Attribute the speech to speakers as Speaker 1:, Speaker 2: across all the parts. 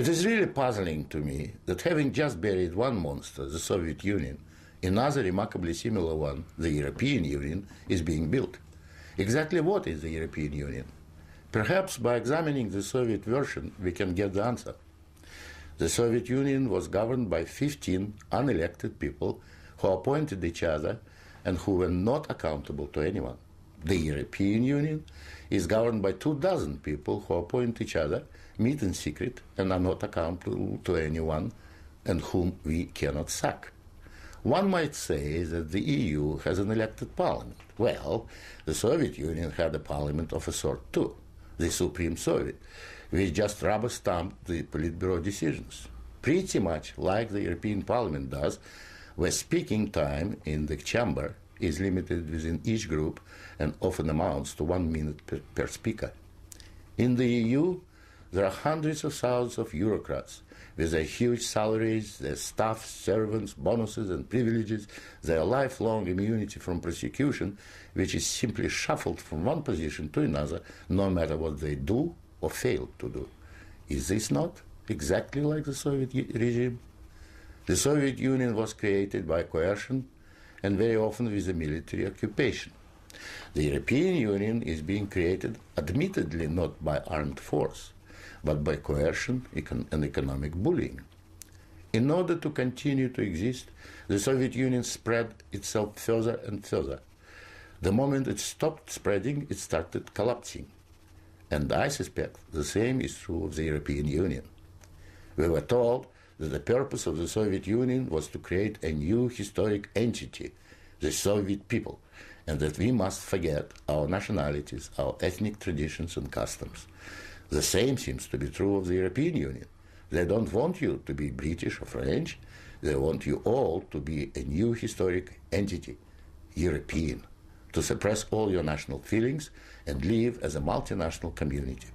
Speaker 1: It is really puzzling to me that having just buried one monster, the Soviet Union, another remarkably similar one, the European Union, is being built. Exactly what is the European Union? Perhaps by examining the Soviet version, we can get the answer. The Soviet Union was governed by 15 unelected people who appointed each other and who were not accountable to anyone. The European Union is governed by 24 people who appoint each other, meet in secret, and are not accountable to anyone, and whom we cannot sack. One might say that the EU has an elected parliament. Well, the Soviet Union had a parliament of a sort too, the Supreme Soviet, which just rubber-stamped the Politburo decisions, pretty much like the European Parliament does, where speaking time in the chamber is limited within each group and often amounts to 1 minute per speaker. In the EU, there are hundreds of thousands of bureaucrats with their huge salaries, their staff, servants, bonuses and privileges, their lifelong immunity from prosecution, which is simply shuffled from one position to another, no matter what they do or fail to do. Is this not exactly like the Soviet regime? The Soviet Union was created by coercion and very often with a military occupation. The European Union is being created, admittedly not by armed force, but by coercion and economic bullying. In order to continue to exist, the Soviet Union spread itself further and further. The moment it stopped spreading, it started collapsing. And I suspect the same is true of the European Union. We were told that the purpose of the Soviet Union was to create a new historic entity, the Soviet people, and that we must forget our nationalities, our ethnic traditions and customs. The same seems to be true of the European Union. They don't want you to be British or French. They want you all to be a new historic entity, European, to suppress all your national feelings and live as a multinational community.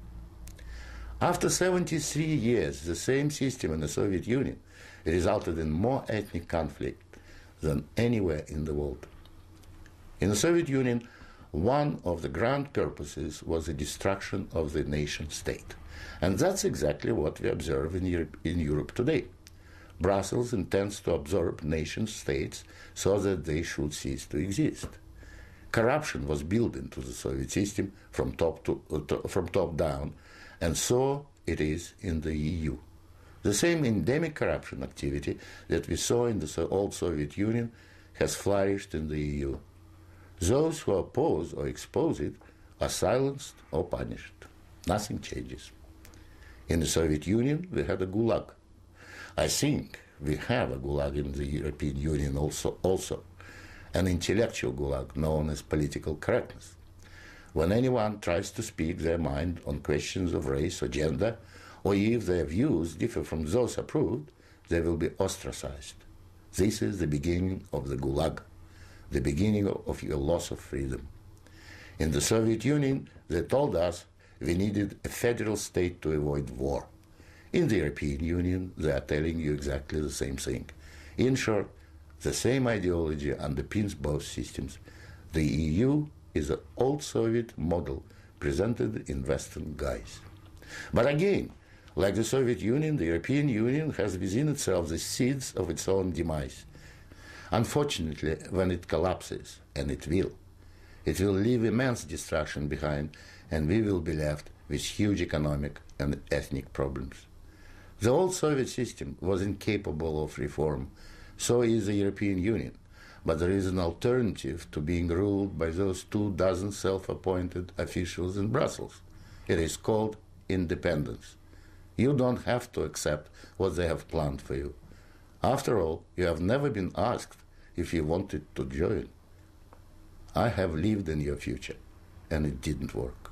Speaker 1: After 73 years, the same system in the Soviet Union resulted in more ethnic conflict than anywhere in the world. In the Soviet Union, one of the grand purposes was the destruction of the nation state. And that's exactly what we observe in Europe today. Brussels intends to absorb nation states so that they should cease to exist. Corruption was built into the Soviet system from top down, and so it is in the EU. The same endemic corruption activity that we saw in the old Soviet Union has flourished in the EU. Those who oppose or expose it are silenced or punished. Nothing changes. In the Soviet Union, we had a gulag. I think we have a gulag in the European Union also, an intellectual gulag known as political correctness. When anyone tries to speak their mind on questions of race or gender, or if their views differ from those approved, they will be ostracized. This is the beginning of the gulag, the beginning of your loss of freedom. In the Soviet Union, they told us we needed a federal state to avoid war. In the European Union, they are telling you exactly the same thing. In short, the same ideology underpins both systems. The EU is an old Soviet model presented in Western guise. But again, like the Soviet Union, the European Union has within itself the seeds of its own demise. Unfortunately, when it collapses, and it will leave immense destruction behind, and we will be left with huge economic and ethnic problems. The old Soviet system was incapable of reform, so is the European Union. But there is an alternative to being ruled by those 24 self-appointed officials in Brussels. It is called independence. You don't have to accept what they have planned for you. After all, you have never been asked if you wanted to join. I have lived in your future, and it didn't work.